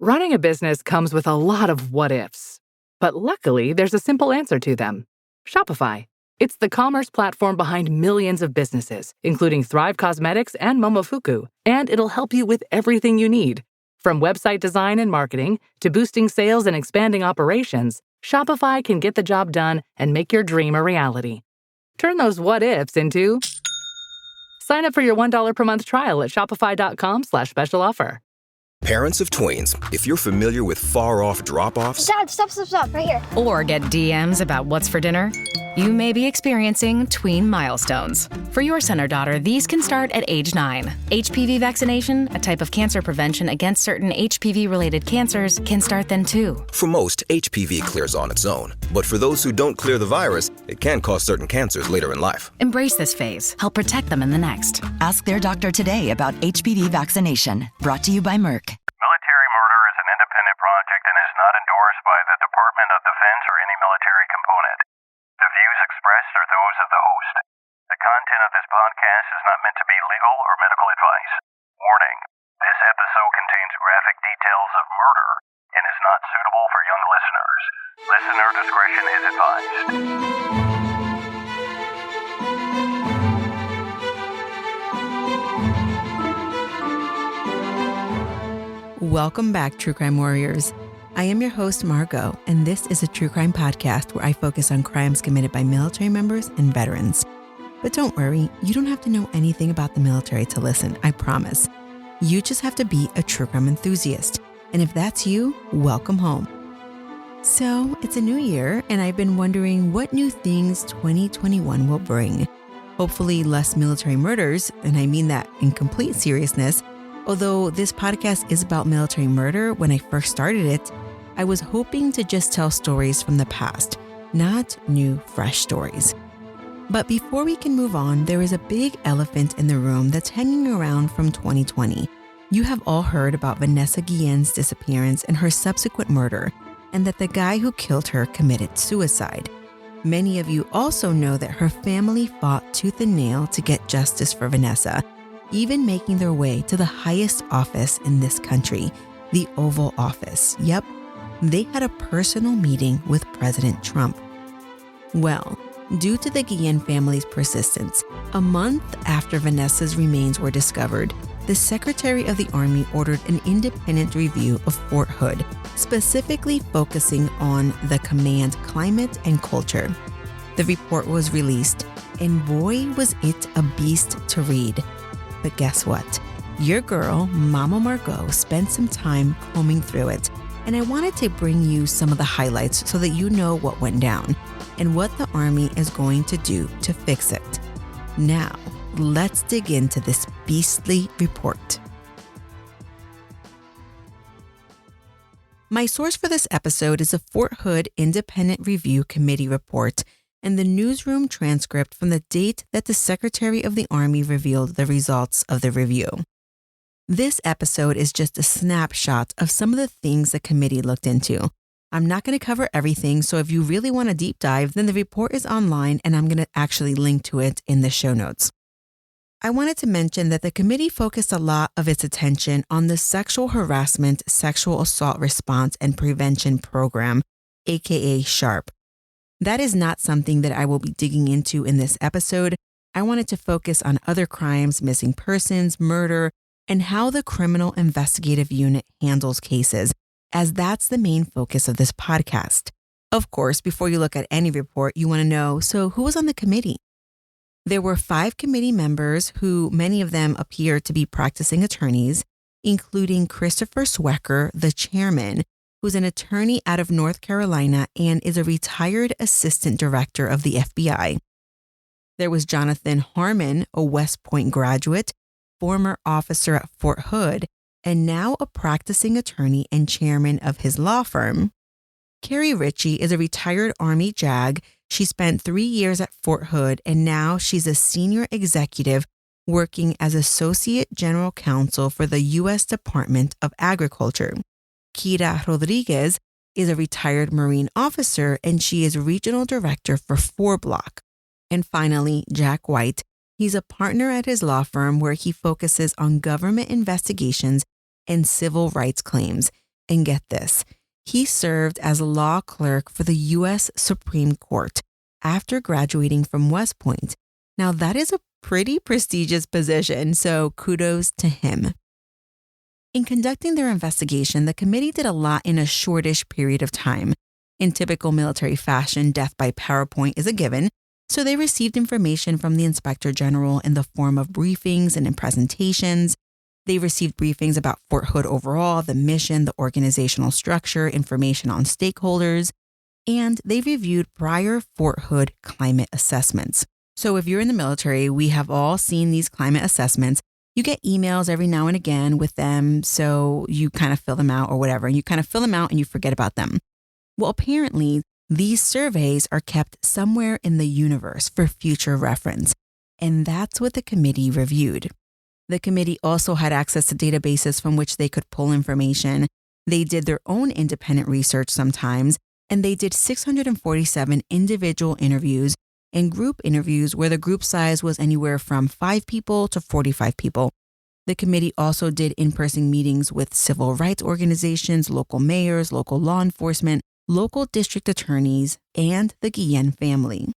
Running a business comes with a lot of what-ifs. But luckily, there's a simple answer to them. Shopify. It's the commerce platform behind millions of businesses, including Thrive Cosmetics and Momofuku, and it'll help you with everything you need. From website design and marketing to boosting sales and expanding operations, Shopify can get the job done and make your dream a reality. Turn those what-ifs into... Sign up for your $1 per month trial at shopify.com/special offer. Parents of tweens, if you're familiar with far-off drop-offs... Dad, stop, right here. Or get DMs about what's for dinner, you may be experiencing tween milestones. For your son or daughter, these can start at age 9. HPV vaccination, a type of cancer prevention against certain HPV-related cancers, can start then too. For most, HPV clears on its own. But for those who don't clear the virus, it can cause certain cancers later in life. Embrace this phase. Help protect them in the next. Ask their doctor today about HPV vaccination. Brought to you by Merck. Military murder is an independent project and is not endorsed by the Department of Defense or any military component. The views expressed are those of the host. The content of this podcast is not meant to be legal or medical advice. Warning, this episode contains graphic details of murder and is not suitable for young listeners. Listener discretion is advised. Welcome back, True Crime Warriors. I am your host, Margot, and this is a true crime podcast where I focus on crimes committed by military members and veterans. But don't worry, you don't have to know anything about the military to listen, I promise. You just have to be a true crime enthusiast. And if that's you, welcome home. So, it's a new year, and I've been wondering what new things 2021 will bring. Hopefully less military murders, and I mean that in complete seriousness. Although this podcast is about military murder, when I first started it, I was hoping to just tell stories from the past, not new, fresh stories. But before we can move on, there is a big elephant in the room that's hanging around from 2020. You have all heard about Vanessa Guillen's disappearance and her subsequent murder, and that the guy who killed her committed suicide. Many of you also know that her family fought tooth and nail to get justice for Vanessa, even making their way to the highest office in this country, the Oval Office. Yep, they had a personal meeting with President Trump. Well, due to the Guillen family's persistence, a month after Vanessa's remains were discovered, the Secretary of the Army ordered an independent review of Fort Hood, specifically focusing on the command climate and culture. The report was released, and boy, was it a beast to read. But guess what? Your girl, Mama Margot, spent some time combing through it, and I wanted to bring you some of the highlights so that you know what went down and what the Army is going to do to fix it. Now, let's dig into this beastly report. My source for this episode is a Fort Hood Independent Review Committee report and the newsroom transcript from the date that the Secretary of the Army revealed the results of the review. This episode is just a snapshot of some of the things the committee looked into. I'm not going to cover everything, so if you really want a deep dive, then the report is online and I'm going to actually link to it in the show notes. I wanted to mention that the committee focused a lot of its attention on the Sexual Harassment, Sexual Assault Response and Prevention Program, aka SHARP. That is not something that I will be digging into in this episode. I wanted to focus on other crimes, missing persons, murder, and how the Criminal Investigative Unit handles cases, as that's the main focus of this podcast. Of course, before you look at any report, you want to know, so who was on the committee? There were 5 committee members who many of them appear to be practicing attorneys, including Christopher Swecker, the chairman, who's an attorney out of North Carolina and is a retired assistant director of the FBI. There was Jonathan Harmon, a West Point graduate, former officer at Fort Hood, and now a practicing attorney and chairman of his law firm. Carrie Ritchie is a retired Army JAG. She spent 3 years at Fort Hood, and now she's a senior executive working as Associate General Counsel for the U.S. Department of Agriculture. Kira Rodriguez is a retired Marine officer, and she is Regional Director for 4 Block. And finally, Jack White. He's a partner at his law firm where he focuses on government investigations and civil rights claims. And get this, he served as a law clerk for the U.S. Supreme Court after graduating from West Point. Now, that is a pretty prestigious position, so kudos to him. In conducting their investigation, the committee did a lot in a shortish period of time. In typical military fashion, death by PowerPoint is a given, so they received information from the Inspector General in the form of briefings and in presentations. They received briefings about Fort Hood overall, the mission, the organizational structure, information on stakeholders, and they reviewed prior Fort Hood climate assessments. So if you're in the military, we have all seen these climate assessments. You get emails every now and again with them, so you kind of fill them out or whatever. You kind of fill them out and you forget about them. Well, apparently, these surveys are kept somewhere in the universe for future reference, and that's what the committee reviewed. The committee also had access to databases from which they could pull information. They did their own independent research sometimes, and they did 647 individual interviews and group interviews where the group size was anywhere from 5 people to 45 people. The committee also did in-person meetings with civil rights organizations, local mayors, local law enforcement, local district attorneys, and the Guillen family.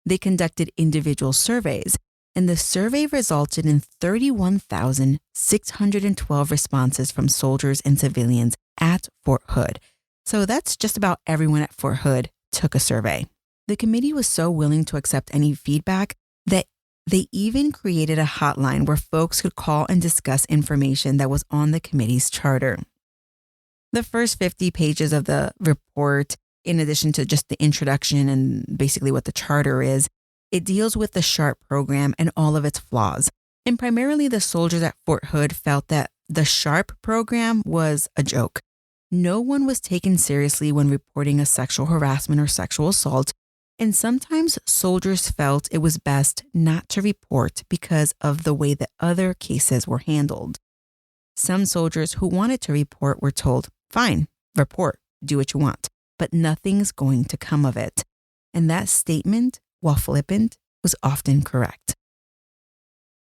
They conducted individual surveys, and the survey resulted in 31,612 responses from soldiers and civilians at Fort Hood. So that's just about everyone at Fort Hood took a survey. The committee was so willing to accept any feedback that they even created a hotline where folks could call and discuss information that was on the committee's charter. The first 50 pages of the report, in addition to just the introduction and basically what the charter is, it deals with the SHARP program and all of its flaws. And primarily the soldiers at Fort Hood felt that the SHARP program was a joke. No one was taken seriously when reporting a sexual harassment or sexual assault. And sometimes soldiers felt it was best not to report because of the way that other cases were handled. Some soldiers who wanted to report were told, fine, report, do what you want, but nothing's going to come of it. And that statement, while flippant, was often correct.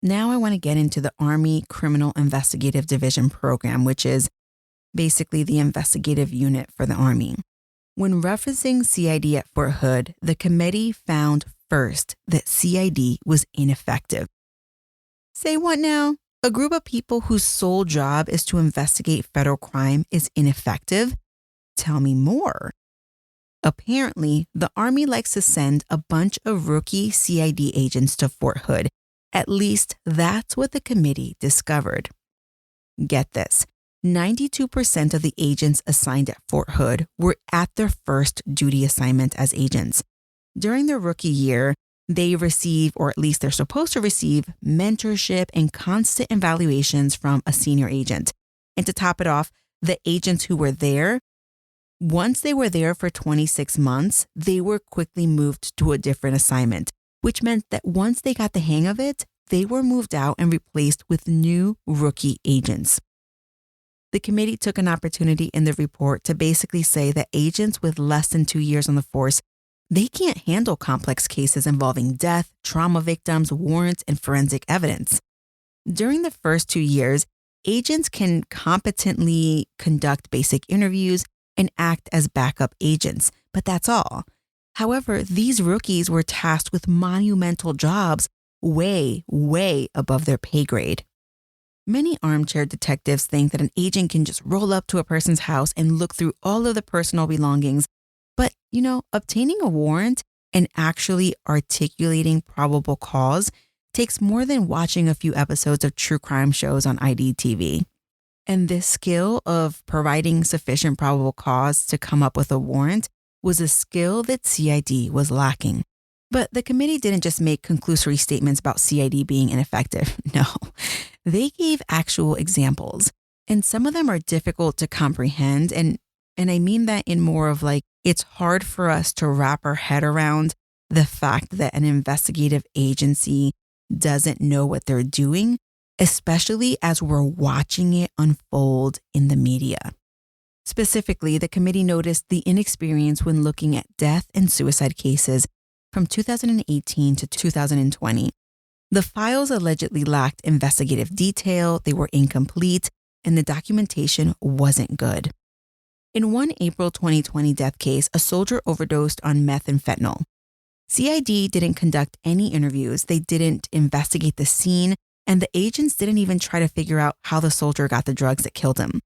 Now I want to get into the Army Criminal Investigative Division program, which is basically the investigative unit for the Army. When referencing CID at Fort Hood, the committee found first that CID was ineffective. Say what now? A group of people whose sole job is to investigate federal crime is ineffective? Tell me more. Apparently, the Army likes to send a bunch of rookie CID agents to Fort Hood. At least that's what the committee discovered. Get this. 92% of the agents assigned at Fort Hood were at their first duty assignment as agents. During their rookie year, they receive, or at least they're supposed to receive, mentorship and constant evaluations from a senior agent. And to top it off, the agents who were there, once they were there for 26 months, they were quickly moved to a different assignment, which meant that once they got the hang of it, they were moved out and replaced with new rookie agents. The committee took an opportunity in the report to basically say that agents with less than 2 years on the force, they can't handle complex cases involving death, trauma victims, warrants, and forensic evidence. During the first 2 years, agents can competently conduct basic interviews and act as backup agents, but that's all. However, these rookies were tasked with monumental jobs way, way above their pay grade. Many armchair detectives think that an agent can just roll up to a person's house and look through all of the personal belongings. But, obtaining a warrant and actually articulating probable cause takes more than watching a few episodes of true crime shows on IDTV. And this skill of providing sufficient probable cause to come up with a warrant was a skill that CID was lacking. But the committee didn't just make conclusory statements about CID being ineffective. No, they gave actual examples. And some of them are difficult to comprehend. And I mean that in more of like, it's hard for us to wrap our head around the fact that an investigative agency doesn't know what they're doing, especially as we're watching it unfold in the media. Specifically, the committee noticed the inexperience when looking at death and suicide cases from 2018 to 2020. The files allegedly lacked investigative detail, they were incomplete, and the documentation wasn't good. In one April 2020 death case, a soldier overdosed on meth and fentanyl. CID didn't conduct any interviews, they didn't investigate the scene, and the agents didn't even try to figure out how the soldier got the drugs that killed him.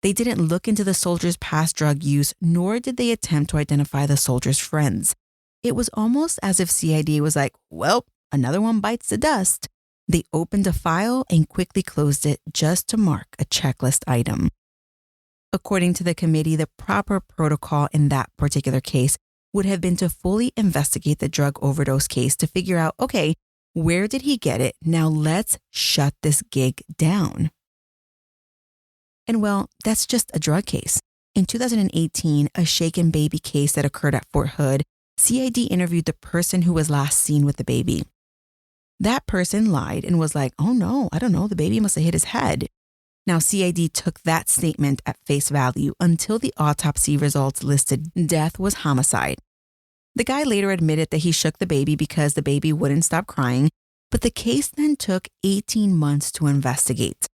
They didn't look into the soldier's past drug use, nor did they attempt to identify the soldier's friends. It was almost as if CID was like, well, another one bites the dust. They opened a file and quickly closed it just to mark a checklist item. According to the committee, the proper protocol in that particular case would have been to fully investigate the drug overdose case to figure out, okay, where did he get it? Now let's shut this gig down. And well, that's just a drug case. In 2018, a shaken baby case that occurred at Fort Hood, CID interviewed the person who was last seen with the baby. That person lied and was like, oh no, I don't know, the baby must have hit his head. Now, CID took that statement at face value until the autopsy results listed death was homicide. The guy later admitted that he shook the baby because the baby wouldn't stop crying, but the case then took 18 months to investigate.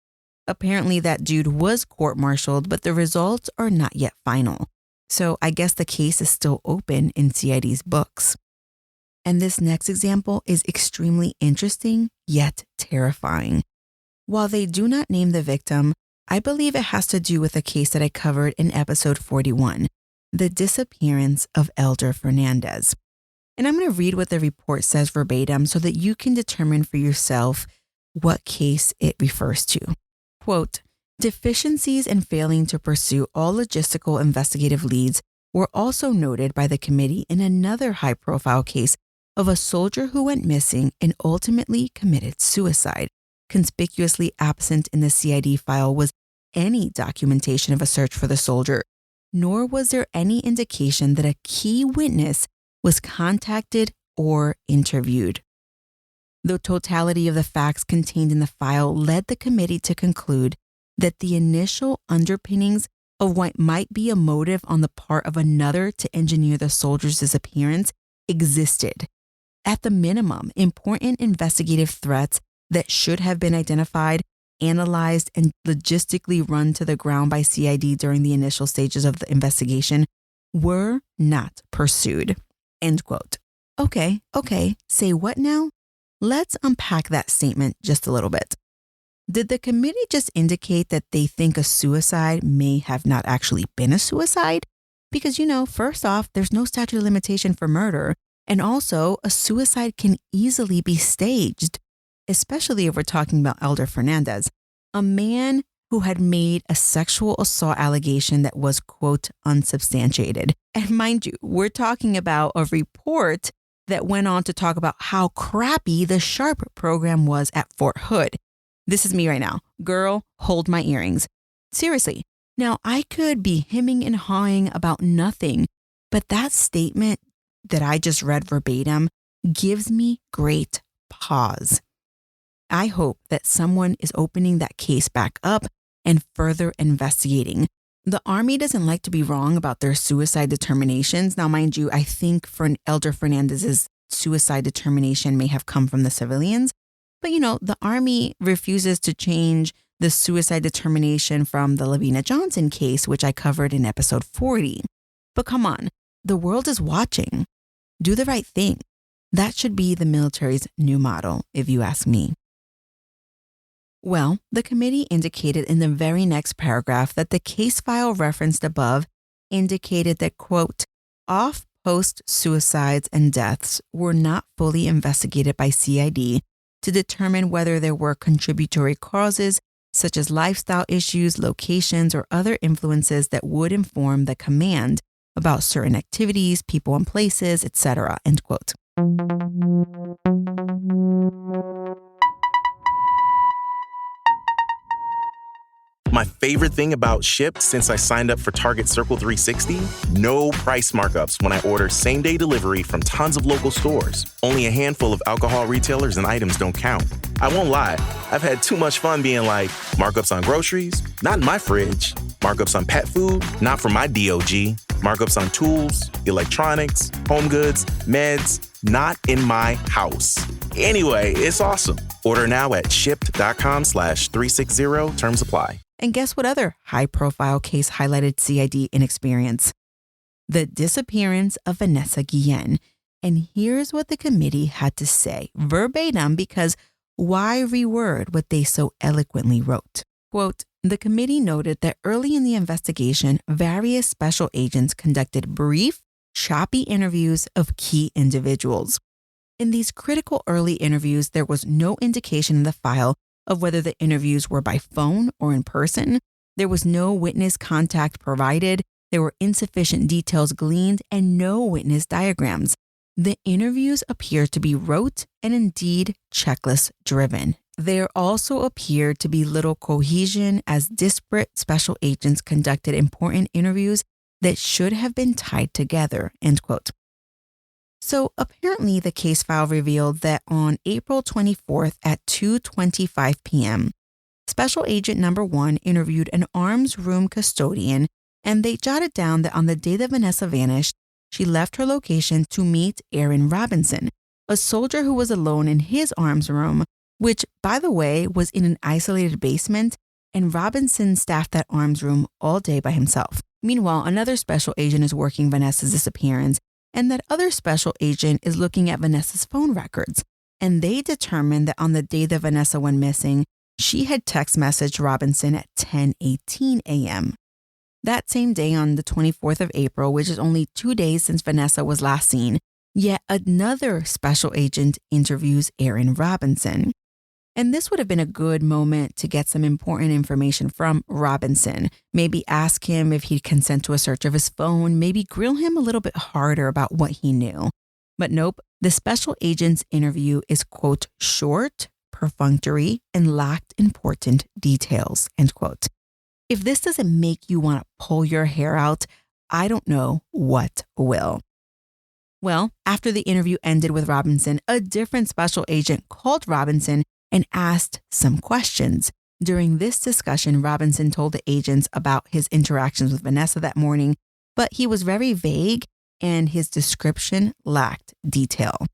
Apparently, that dude was court-martialed, but the results are not yet final. So I guess the case is still open in CID's books. And this next example is extremely interesting, yet terrifying. While they do not name the victim, I believe it has to do with a case that I covered in episode 41, the disappearance of Elder Fernandes. And I'm going to read what the report says verbatim so that you can determine for yourself what case it refers to. Quote, deficiencies in failing to pursue all logistical investigative leads were also noted by the committee in another high-profile case of a soldier who went missing and ultimately committed suicide. Conspicuously absent in the CID file was any documentation of a search for the soldier, nor was there any indication that a key witness was contacted or interviewed. The totality of the facts contained in the file led the committee to conclude that the initial underpinnings of what might be a motive on the part of another to engineer the soldier's disappearance existed. At the minimum, important investigative threats that should have been identified, analyzed, and logistically run to the ground by CID during the initial stages of the investigation were not pursued. End quote. Okay, say what now? Let's unpack that statement just a little bit. Did the committee just indicate that they think a suicide may have not actually been a suicide? Because, first off, there's no statute of limitation for murder. And also, a suicide can easily be staged, especially if we're talking about Elder Fernandes, a man who had made a sexual assault allegation that was, quote, unsubstantiated. And mind you, we're talking about a report that went on to talk about how crappy the SHARP program was at Fort Hood. This is me right now. Girl, hold my earrings. Seriously. Now, I could be hemming and hawing about nothing, but that statement that I just read verbatim gives me great pause. I hope that someone is opening that case back up and further investigating. The Army doesn't like to be wrong about their suicide determinations. Now, mind you, I think for Elder Fernandez's suicide determination may have come from the civilians. But, the Army refuses to change the suicide determination from the Lavina Johnson case, which I covered in episode 40. But come on, the world is watching. Do the right thing. That should be the military's new motto, if you ask me. Well, the committee indicated in the very next paragraph that the case file referenced above indicated that, quote, off-post suicides and deaths were not fully investigated by CID to determine whether there were contributory causes such as lifestyle issues, locations, or other influences that would inform the command about certain activities, people and places, etc., end quote. My favorite thing about Shipt since I signed up for Target Circle 360? No price markups when I order same-day delivery from tons of local stores. Only a handful of alcohol retailers and items don't count. I won't lie, I've had too much fun being like, markups on groceries? Not in my fridge. Markups on pet food? Not for my DOG. Markups on tools, electronics, home goods, meds? Not in my house. Anyway, it's awesome. Order now at shipt.com/360, terms apply. And guess what other high-profile case highlighted CID inexperience? The disappearance of Vanessa Guillen. And here's what the committee had to say, verbatim, because why reword what they so eloquently wrote? Quote, the committee noted that early in the investigation, various special agents conducted brief, choppy interviews of key individuals. In these critical early interviews, there was no indication in the file of whether the interviews were by phone or in person. There was no witness contact provided. There were insufficient details gleaned and no witness diagrams. The interviews appeared to be rote and indeed checklist driven. There also appeared to be little cohesion as disparate special agents conducted important interviews that should have been tied together, end quote. So apparently the case file revealed that on April 24th at 2:25 p.m., Special Agent Number 1 interviewed an arms room custodian, and they jotted down that on the day that Vanessa vanished, she left her location to meet Aaron Robinson, a soldier who was alone in his arms room, which, by the way, was in an isolated basement, and Robinson staffed that arms room all day by himself. Meanwhile, another special agent is working Vanessa's disappearance, and that other special agent is looking at Vanessa's phone records. And they determined that on the day that Vanessa went missing, she had text messaged Robinson at 10:18 a.m. That same day, on the 24th of April, which is only 2 days since Vanessa was last seen, yet another special agent interviews Aaron Robinson. And this would have been a good moment to get some important information from Robinson. Maybe ask him if he'd consent to a search of his phone, maybe grill him a little bit harder about what he knew. But nope, the special agent's interview is, quote, short, perfunctory, and lacked important details, end quote. If this doesn't make you want to pull your hair out, I don't know what will. Well, after the interview ended with Robinson, a different special agent called Robinson and asked some questions. During this discussion, Robinson told the agents about his interactions with Vanessa that morning, but he was very vague and his description lacked detail.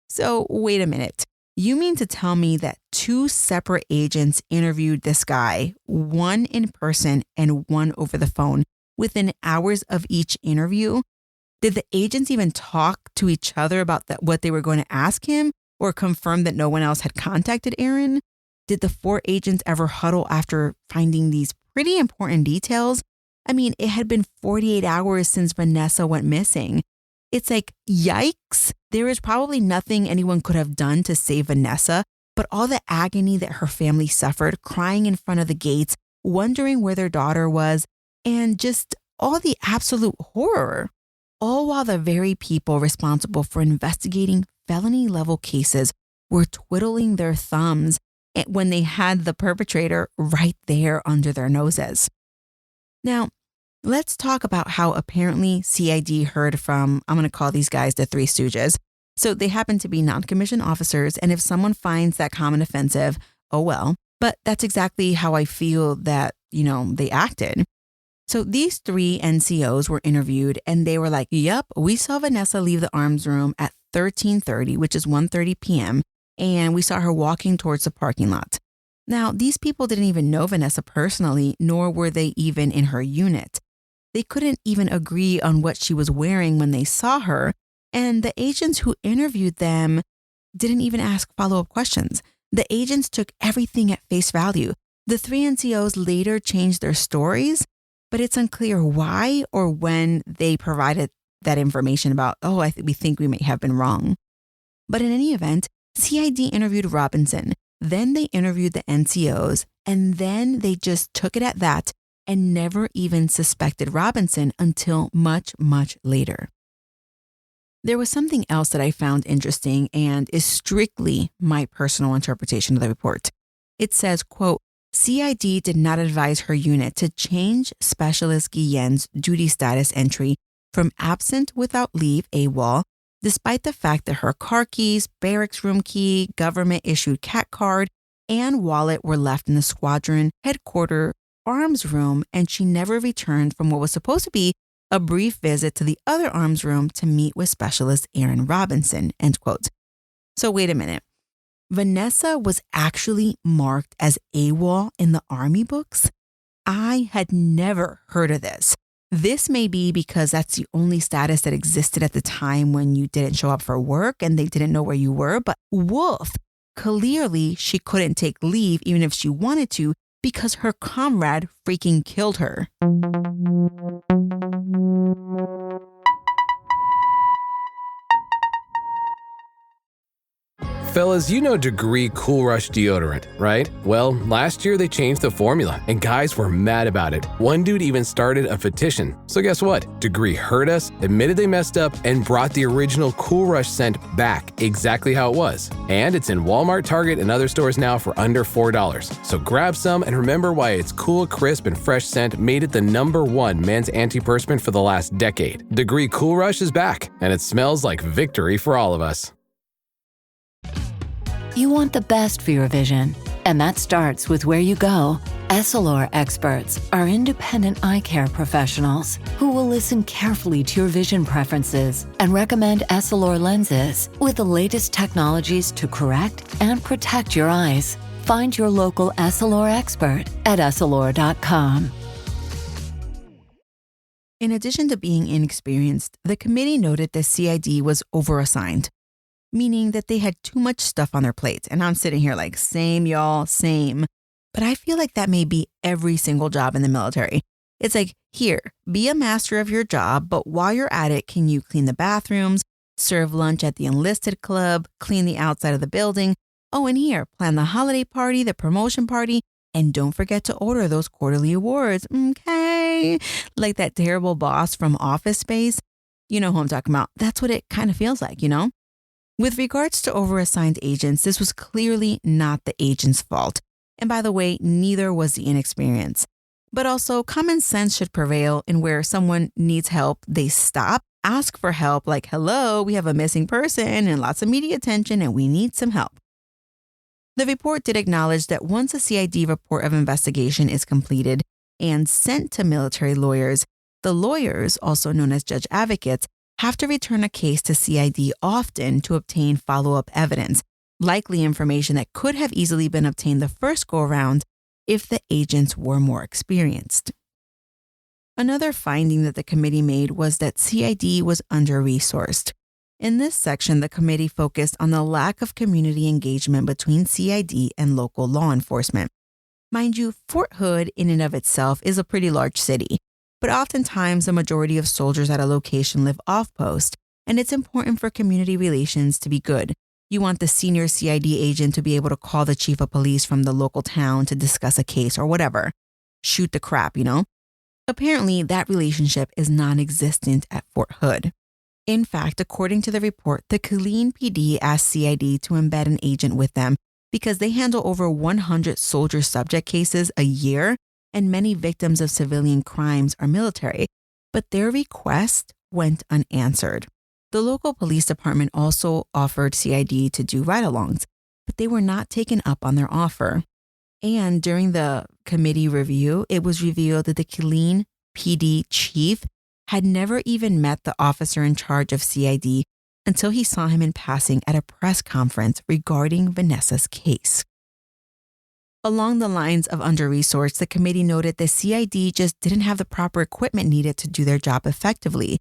So wait a minute. You mean to tell me that 2 separate agents interviewed this guy, one in person and one over the phone, within hours of each interview? Did the agents even talk to each other about what they were going to ask him, or confirm that no one else had contacted Aaron? Did the 4 agents ever huddle after finding these pretty important details? I mean, it had been 48 hours since Vanessa went missing. It's like, yikes. There is probably nothing anyone could have done to save Vanessa, but all the agony that her family suffered, crying in front of the gates, wondering where their daughter was, and just all the absolute horror. All while the very people responsible for investigating felony-level cases were twiddling their thumbs when they had the perpetrator right there under their noses. Now, let's talk about how apparently CID heard from, I'm going to call these guys the Three Stooges. So they happen to be non-commissioned officers, and if someone finds that comment offensive, oh well. But that's exactly how I feel that, they acted. So these 3 NCOs were interviewed, and they were like, yep, we saw Vanessa leave the arms room at 13:30, which is 1:30 p.m., and we saw her walking towards the parking lot. Now, these people didn't even know Vanessa personally, nor were they even in her unit. They couldn't even agree on what she was wearing when they saw her, and the agents who interviewed them didn't even ask follow-up questions. The agents took everything at face value. The 3 NCOs later changed their stories, but it's unclear why or when they provided that information about, we think we may have been wrong. But in any event, CID interviewed Robinson, then they interviewed the NCOs, and then they just took it at that and never even suspected Robinson until much, much later. There was something else that I found interesting and is strictly my personal interpretation of the report. It says, quote, CID did not advise her unit to change Specialist Guillen's duty status entry from absent without leave AWOL, despite the fact that her car keys, barracks room key, government-issued CAT card, and wallet were left in the squadron headquarters arms room, and she never returned from what was supposed to be a brief visit to the other arms room to meet with Specialist Aaron Robinson, end quote. So wait a minute. Vanessa was actually marked as AWOL in the Army books. I had never heard of this. This may be because that's the only status that existed at the time when you didn't show up for work and they didn't know where you were. But woof, clearly she couldn't take leave even if she wanted to because her comrade freaking killed her. Fellas, you know Degree Cool Rush deodorant, right? Well, last year they changed the formula, and guys were mad about it. One dude even started a petition. So guess what? Degree heard us, admitted they messed up, and brought the original Cool Rush scent back exactly how it was. And it's in Walmart, Target, and other stores now for under $4. So grab some and remember why its cool, crisp, and fresh scent made it the #1 men's antiperspirant for the last decade. Degree Cool Rush is back, and it smells like victory for all of us. You want the best for your vision, and that starts with where you go. Essilor experts are independent eye care professionals who will listen carefully to your vision preferences and recommend Essilor lenses with the latest technologies to correct and protect your eyes. Find your local Essilor expert at Essilor.com. In addition to being inexperienced, the committee noted that CID was overassigned, meaning that they had too much stuff on their plates. And I'm sitting here like, same, y'all, same. But I feel like that may be every single job in the military. It's like, here, be a master of your job, but while you're at it, can you clean the bathrooms, serve lunch at the enlisted club, clean the outside of the building? Oh, and here, plan the holiday party, the promotion party, and don't forget to order those quarterly awards, okay? Like that terrible boss from Office Space. You know who I'm talking about. That's what it kind of feels like, you know? With regards to overassigned agents, this was clearly not the agent's fault. And by the way, neither was the inexperience. But also, common sense should prevail in where someone needs help, they stop, ask for help, like, hello, we have a missing person and lots of media attention and we need some help. The report did acknowledge that once a CID report of investigation is completed and sent to military lawyers, the lawyers, also known as judge advocates, have to return a case to CID often to obtain follow-up evidence, likely information that could have easily been obtained the first go-around if the agents were more experienced. Another finding that the committee made was that CID was under-resourced. In this section, the committee focused on the lack of community engagement between CID and local law enforcement. Mind you, Fort Hood in and of itself is a pretty large city, but oftentimes the majority of soldiers at a location live off-post, and it's important for community relations to be good. You want the senior CID agent to be able to call the chief of police from the local town to discuss a case or whatever. Shoot the crap, you know? Apparently, that relationship is non-existent at Fort Hood. In fact, according to the report, the Killeen PD asked CID to embed an agent with them because they handle over 100 soldier subject cases a year, and many victims of civilian crimes are military, but their request went unanswered. The local police department also offered CID to do ride-alongs, but they were not taken up on their offer. And during the committee review, it was revealed that the Killeen PD chief had never even met the officer in charge of CID until he saw him in passing at a press conference regarding Vanessa's case. Along the lines of under-resourced, the committee noted that CID just didn't have the proper equipment needed to do their job effectively.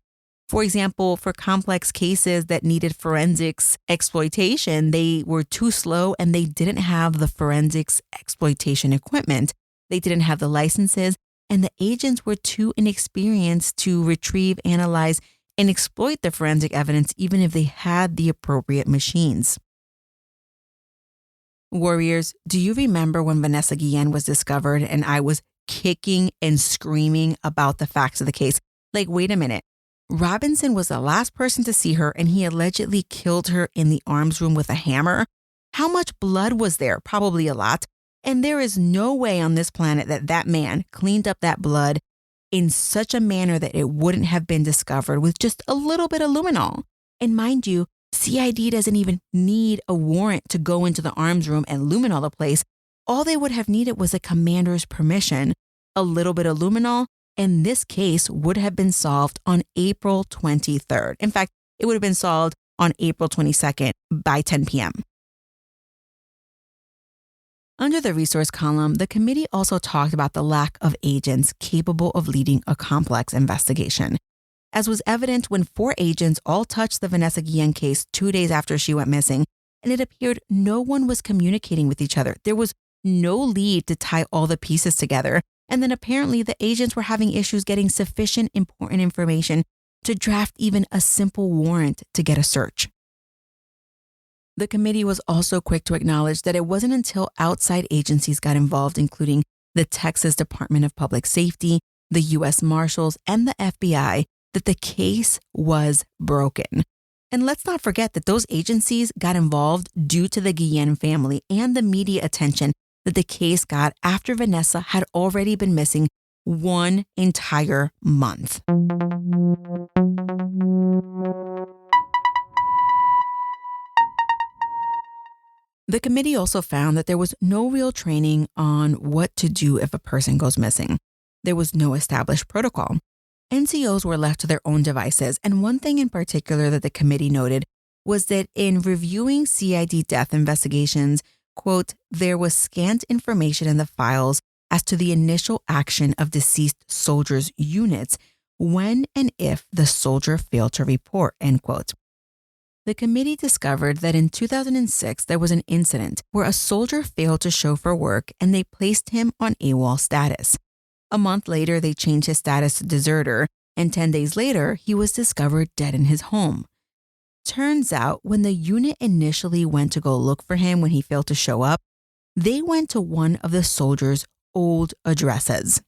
For example, for complex cases that needed forensics exploitation, they were too slow and they didn't have the forensics exploitation equipment. They didn't have the licenses, and the agents were too inexperienced to retrieve, analyze, and exploit the forensic evidence even if they had the appropriate machines. Warriors, do you remember when Vanessa Guillen was discovered and I was kicking and screaming about the facts of the case? Like, wait a minute. Robinson was the last person to see her and he allegedly killed her in the arms room with a hammer. How much blood was there? Probably a lot. And there is no way on this planet that that man cleaned up that blood in such a manner that it wouldn't have been discovered with just a little bit of luminol. And mind you, CID doesn't even need a warrant to go into the arms room and luminol the place. All they would have needed was a commander's permission, a little bit of luminol, and this case would have been solved on April 23rd. In fact, it would have been solved on April 22nd by 10 p.m. Under the resource column, the committee also talked about the lack of agents capable of leading a complex investigation. As was evident when 4 agents all touched the Vanessa Guillen case 2 days after she went missing, and it appeared no one was communicating with each other. There was no lead to tie all the pieces together. And then apparently the agents were having issues getting sufficient important information to draft even a simple warrant to get a search. The committee was also quick to acknowledge that it wasn't until outside agencies got involved, including the Texas Department of Public Safety, the U.S. Marshals, and the FBI, that the case was broken. And let's not forget that those agencies got involved due to the Guillen family and the media attention that the case got after Vanessa had already been missing 1 entire month. The committee also found that there was no real training on what to do if a person goes missing. There was no established protocol. NCOs were left to their own devices, and one thing in particular that the committee noted was that in reviewing CID death investigations, quote, there was scant information in the files as to the initial action of deceased soldiers' units when and if the soldier failed to report, end quote. The committee discovered that in 2006, there was an incident where a soldier failed to show for work and they placed him on AWOL status. A month later, they changed his status to deserter, and 10 days later, he was discovered dead in his home. Turns out, when the unit initially went to go look for him when he failed to show up, they went to one of the soldier's old addresses.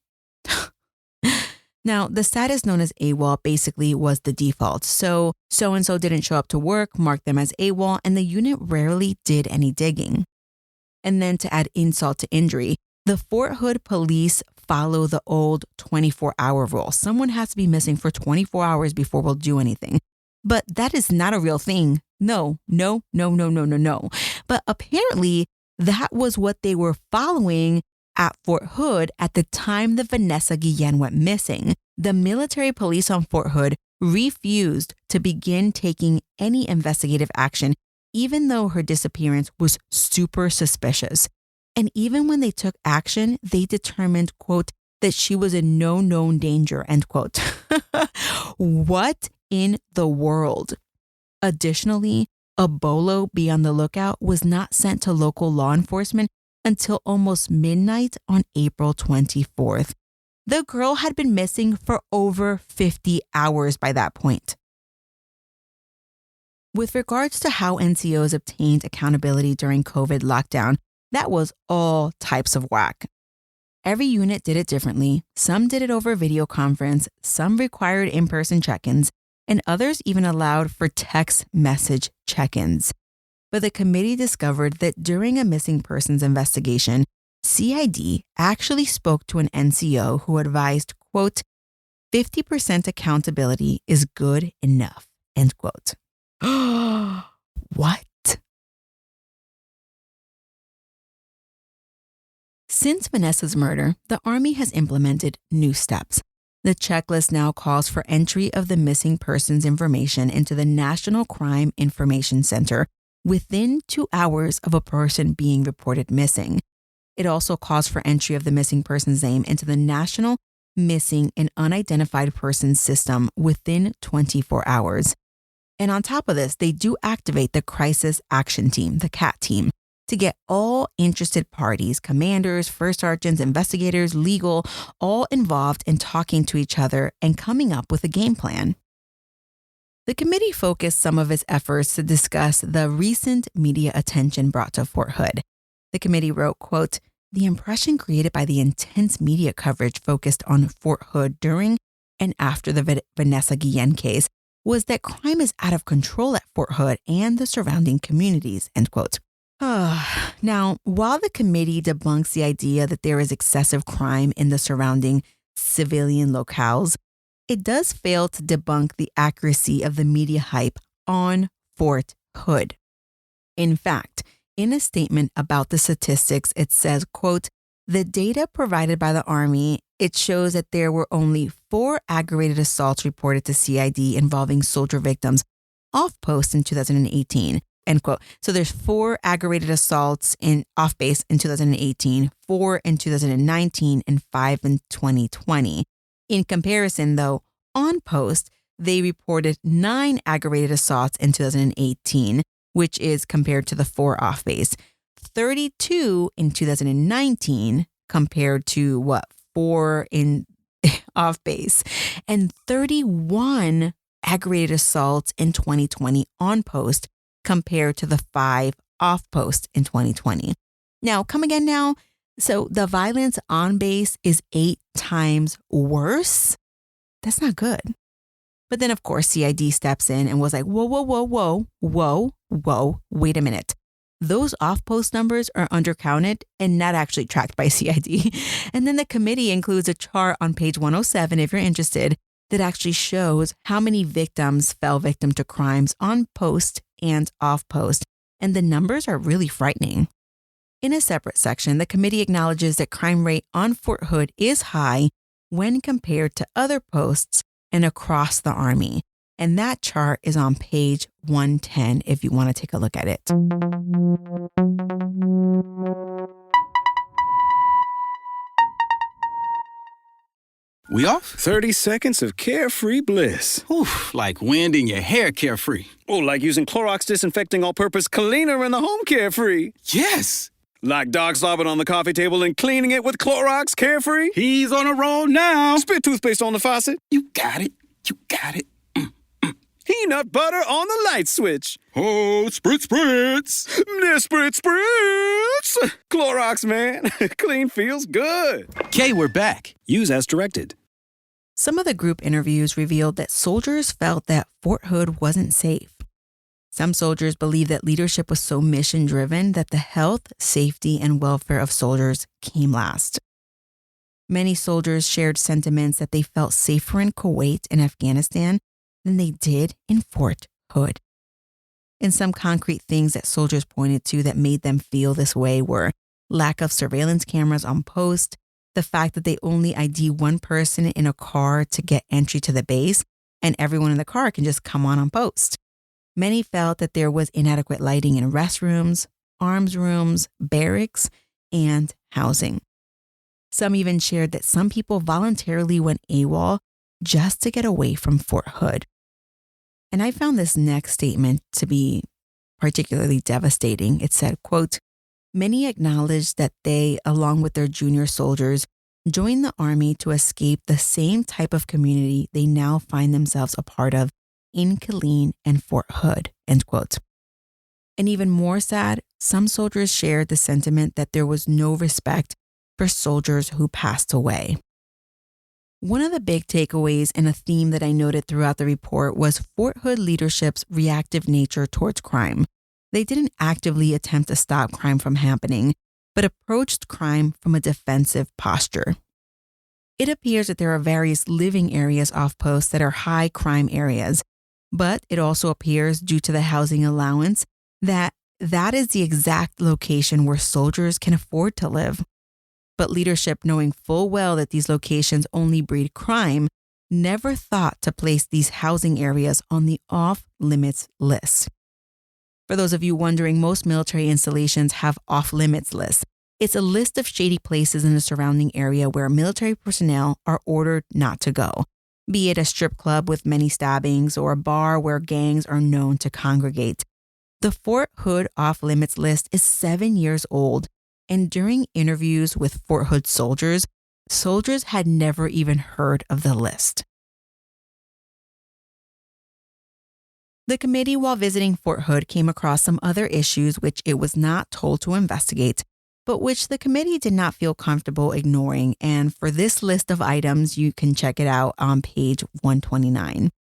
Now, the status known as AWOL basically was the default. So-and-so didn't show up to work, marked them as AWOL, and the unit rarely did any digging. And then to add insult to injury, the Fort Hood police follow the old 24-hour rule. Someone has to be missing for 24 hours before we'll do anything. But that is not a real thing. No. But apparently, that was what they were following at Fort Hood at the time that Vanessa Guillen went missing. The military police on Fort Hood refused to begin taking any investigative action, even though her disappearance was super suspicious. And even when they took action, they determined, quote, that she was in no known danger, end quote. What in the world? Additionally, a bolo be on the lookout was not sent to local law enforcement until almost midnight on April 24th. The girl had been missing for over 50 hours by that point. With regards to how NCOs obtained accountability during COVID lockdown, that was all types of whack. Every unit did it differently. Some did it over video conference, some required in-person check-ins, and others even allowed for text message check-ins. But the committee discovered that during a missing persons investigation, CID actually spoke to an NCO who advised, quote, 50% accountability is good enough, end quote. What? Since Vanessa's murder, the Army has implemented new steps. The checklist now calls for entry of the missing persons information into the National Crime Information Center within 2 hours of a person being reported missing. It also calls for entry of the missing person's name into the National Missing and Unidentified Persons System within 24 hours. And on top of this, they do activate the Crisis Action Team, the CAT team, to get all interested parties, commanders, first sergeants, investigators, legal, all involved in talking to each other and coming up with a game plan. The committee focused some of its efforts to discuss the recent media attention brought to Fort Hood. The committee wrote, quote, the impression created by the intense media coverage focused on Fort Hood during and after the Vanessa Guillen case was that crime is out of control at Fort Hood and the surrounding communities, end quote. Now, while the committee debunks the idea that there is excessive crime in the surrounding civilian locales, it does fail to debunk the accuracy of the media hype on Fort Hood. In fact, in a statement about the statistics, it says, quote, the data provided by the Army, it shows that there were only 4 aggravated assaults reported to CID involving soldier victims off post in 2018, end quote. So there's 4 aggravated assaults in off base in 2018, 4 in 2019, and 5 in 2020. In comparison, though, on post, they reported 9 aggravated assaults in 2018, which is compared to the 4 off base. 32 in 2019 compared to 4 in off base, and 31 aggravated assaults in 2020 on post compared to the 5 off post in 2020. Now, come again now. So the violence on base is 8 times worse. That's not good. But then, of course, CID steps in and was like, whoa, wait a minute. Those off-post numbers are undercounted and not actually tracked by CID. And then the committee includes a chart on page 107, if you're interested, that actually shows how many victims fell victim to crimes on post and off post. And the numbers are really frightening. In a separate section, the committee acknowledges that crime rate on Fort Hood is high when compared to other posts and across the Army. And that chart is on page 110 if you want to take a look at it. We off? 30 seconds of carefree bliss. Oof, like wind in your hair carefree. Oh, like using Clorox Disinfecting All-Purpose Cleaner in the home carefree. Yes! Like dog slobbing on the coffee table and cleaning it with Clorox Carefree. He's on a roll now. Spit toothpaste on the faucet. You got it. You got it. Peanut butter on the light switch. Oh, spritz, spritz. Spritz, spritz. Clorox, man. Clean feels good. Okay, we're back. Use as directed. Some of the group interviews revealed that soldiers felt that Fort Hood wasn't safe. Some soldiers believed that leadership was so mission-driven that the health, safety, and welfare of soldiers came last. Many soldiers shared sentiments that they felt safer in Kuwait and Afghanistan than they did in Fort Hood. And some concrete things that soldiers pointed to that made them feel this way were lack of surveillance cameras on post, the fact that they only ID one person in a car to get entry to the base, and everyone in the car can just come on post. Many felt that there was inadequate lighting in restrooms, arms rooms, barracks, and housing. Some even shared that some people voluntarily went AWOL just to get away from Fort Hood. And I found this next statement to be particularly devastating. It said, quote, "Many acknowledged that they, along with their junior soldiers, joined the Army to escape the same type of community they now find themselves a part of in Killeen and Fort Hood," end quote. And even more sad, some soldiers shared the sentiment that there was no respect for soldiers who passed away. One of the big takeaways and a theme that I noted throughout the report was Fort Hood leadership's reactive nature towards crime. They didn't actively attempt to stop crime from happening, but approached crime from a defensive posture. It appears that there are various living areas off post that are high crime areas, but it also appears, due to the housing allowance, that is the exact location where soldiers can afford to live. But leadership, knowing full well that these locations only breed crime, never thought to place these housing areas on the off-limits list. For those of you wondering, most military installations have off-limits lists. It's a list of shady places in the surrounding area where military personnel are ordered not to go, be it a strip club with many stabbings or a bar where gangs are known to congregate. The Fort Hood off-limits list is 7 years old, and during interviews with Fort Hood soldiers had never even heard of the list. The committee, while visiting Fort Hood, came across some other issues which it was not told to investigate, but which the committee did not feel comfortable ignoring. And for this list of items, you can check it out on page 129.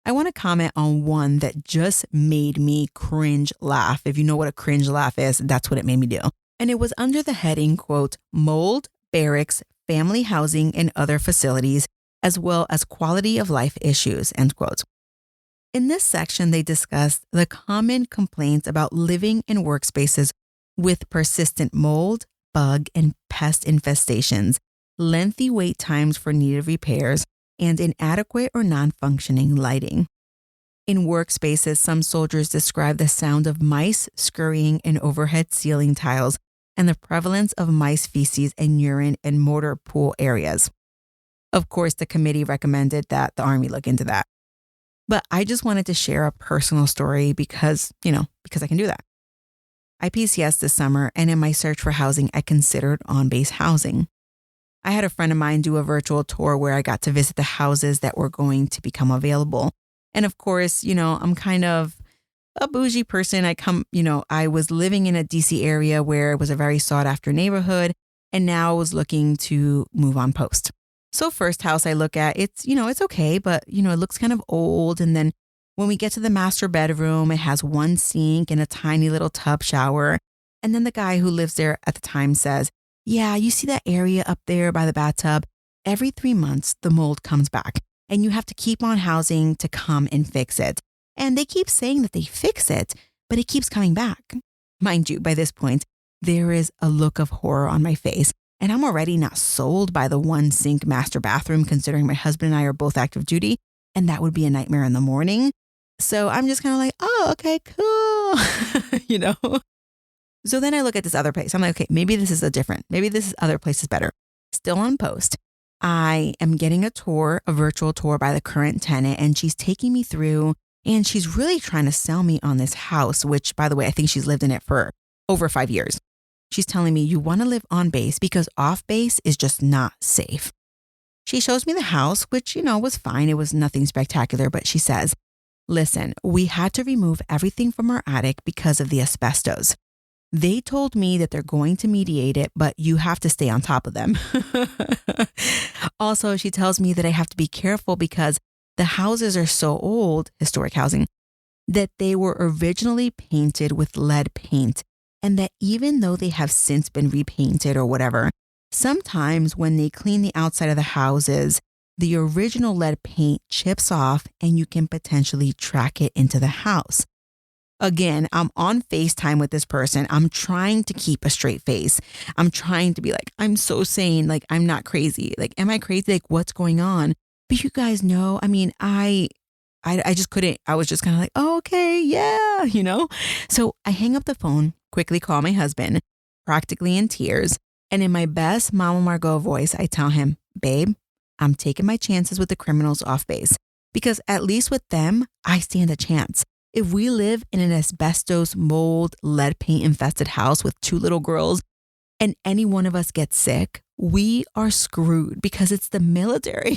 I want to comment on one that just made me cringe laugh. If you know what a cringe laugh is, that's what it made me do. And it was under the heading, quote, "Mold, barracks, family housing, and other facilities, as well as quality of life issues," end quote. In this section, they discussed the common complaints about living in workspaces with persistent mold, bug, and pest infestations, lengthy wait times for needed repairs, and inadequate or non-functioning lighting. In workspaces, some soldiers describe the sound of mice scurrying in overhead ceiling tiles and the prevalence of mice feces and urine in motor pool areas. Of course, the committee recommended that the Army look into that. But I just wanted to share a personal story because I can do that. I PCS this summer, and in my search for housing, I considered on-base housing. I had a friend of mine do a virtual tour where I got to visit the houses that were going to become available. And of course, I'm kind of a bougie person. I was living in a DC area where it was a very sought after neighborhood, and now I was looking to move on post. So first house I look at, it's okay, but it looks kind of old. And then when we get to the master bedroom, it has one sink and a tiny little tub shower. And then the guy who lives there at the time says, yeah, you see that area up there by the bathtub? Every 3 months, the mold comes back and you have to keep on housing to come and fix it. And they keep saying that they fix it, but it keeps coming back. Mind you, by this point, there is a look of horror on my face. And I'm already not sold by the one sink master bathroom, considering my husband and I are both active duty, and that would be a nightmare in the morning. So I'm just kind of like, oh, okay, cool. So then I look at this other place. I'm like, okay, maybe this other place is better. Still on post. I am getting a virtual tour by the current tenant, and she's taking me through, and she's really trying to sell me on this house, which, by the way, I think she's lived in it for over 5 years. She's telling me you want to live on base because off base is just not safe. She shows me the house, which, was fine. It was nothing spectacular, but she says, listen, we had to remove everything from our attic because of the asbestos. They told me that they're going to mediate it, but you have to stay on top of them. Also, she tells me that I have to be careful because the houses are so old, historic housing, that they were originally painted with lead paint. And that even though they have since been repainted or whatever, sometimes when they clean the outside of the houses, the original lead paint chips off and you can potentially track it into the house. Again, I'm on FaceTime with this person. I'm trying to keep a straight face. I'm trying to be like, I'm so sane. Like, I'm not crazy. Like, am I crazy? Like, what's going on? But you guys know, I just couldn't. I was just kind of like, oh, okay, yeah, So I hang up the phone, quickly call my husband, practically in tears. And in my best Mama Margot voice, I tell him, babe, I'm taking my chances with the criminals off base because at least with them, I stand a chance. If we live in an asbestos, mold, lead paint infested house with 2 little girls and any one of us gets sick, we are screwed because it's the military,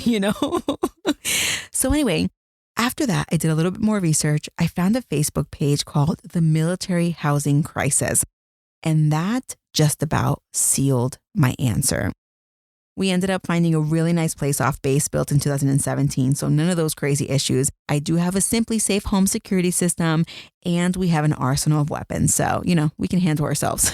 So anyway, after that, I did a little bit more research. I found a Facebook page called The Military Housing Crisis, and that just about sealed my answer. We ended up finding a really nice place off base built in 2017, so none of those crazy issues. I do have a Simply Safe home security system, and we have an arsenal of weapons, so, we can handle ourselves.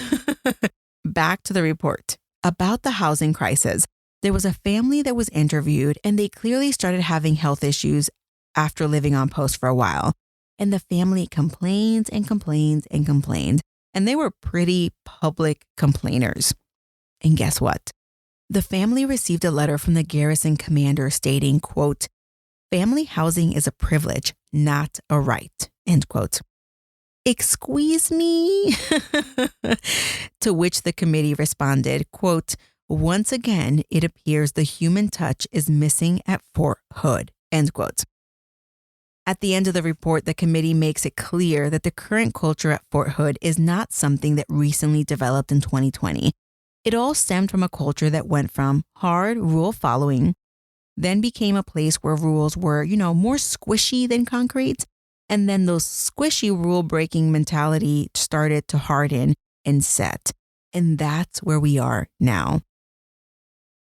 Back to the report. About the housing crisis, there was a family that was interviewed, and they clearly started having health issues after living on post for a while. And the family complained and complained and complained. And they were pretty public complainers. And guess what? The family received a letter from the garrison commander stating, quote, family housing is a privilege, not a right, end quote. Excuse me? To which the committee responded, quote, once again, it appears the human touch is missing at Fort Hood, end quote. At the end of the report, the committee makes it clear that the current culture at Fort Hood is not something that recently developed in 2020. It all stemmed from a culture that went from hard rule following, then became a place where rules were, more squishy than concrete. And then those squishy rule breaking mentality started to harden and set. And that's where we are now.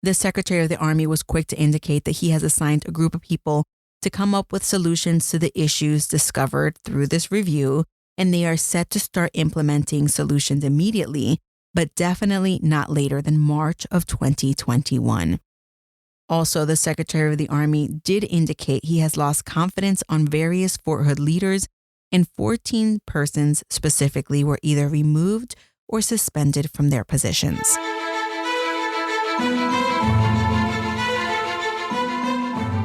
The Secretary of the Army was quick to indicate that he has assigned a group of people to come up with solutions to the issues discovered through this review, and they are set to start implementing solutions immediately, but definitely not later than March of 2021. Also, the Secretary of the Army did indicate he has lost confidence on various Fort Hood leaders, and 14 persons specifically were either removed or suspended from their positions.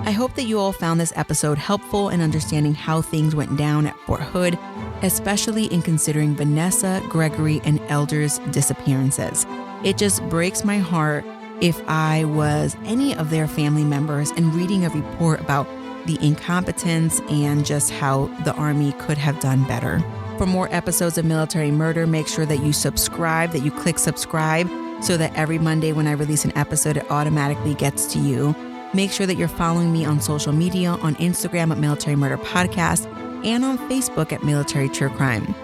I hope that you all found this episode helpful in understanding how things went down at Fort Hood, especially in considering Vanessa, Gregory, and Elder's disappearances. It just breaks my heart if I was any of their family members and reading a report about the incompetence and just how the Army could have done better. For more episodes of Military Murder, make sure that you subscribe, that you click subscribe so that every Monday when I release an episode, it automatically gets to you. Make sure that you're following me on social media, on Instagram at Military Murder Podcast, and on Facebook at Military True Crime.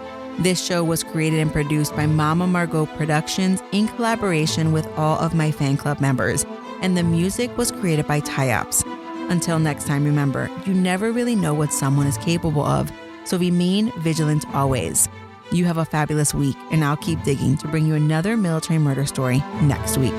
This show was created and produced by Mama Margot Productions in collaboration with all of my fan club members, and the music was created by Tie-Ups. Until next time, remember, you never really know what someone is capable of, so remain vigilant always. You have a fabulous week, and I'll keep digging to bring you another military murder story next week.